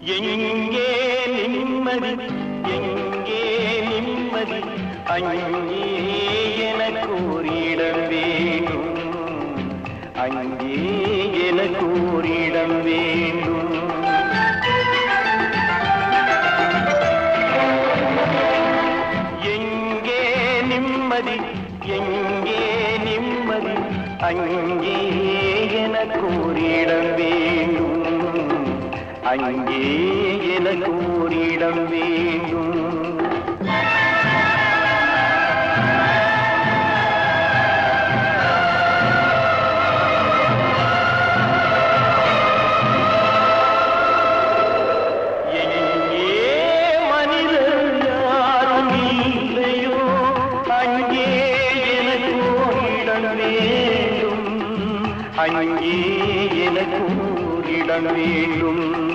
எங்கே நிம்மதி எங்கே நிம்மதி அங்கே எனக்கு ஒரு இடம் வேண்டும் அங்கே எனக்கு ஒரு இடம் வேண்டும் எங்கே நிம்மதி எங்கே நிம்மதி அங்கே எனக்கு ஒரு இடம் வேண்டும் அங்கே எனக்கு ஒரு இடம் வேண்டும் அங்கே எனக்கு ஒரு இடம் வேண்டும்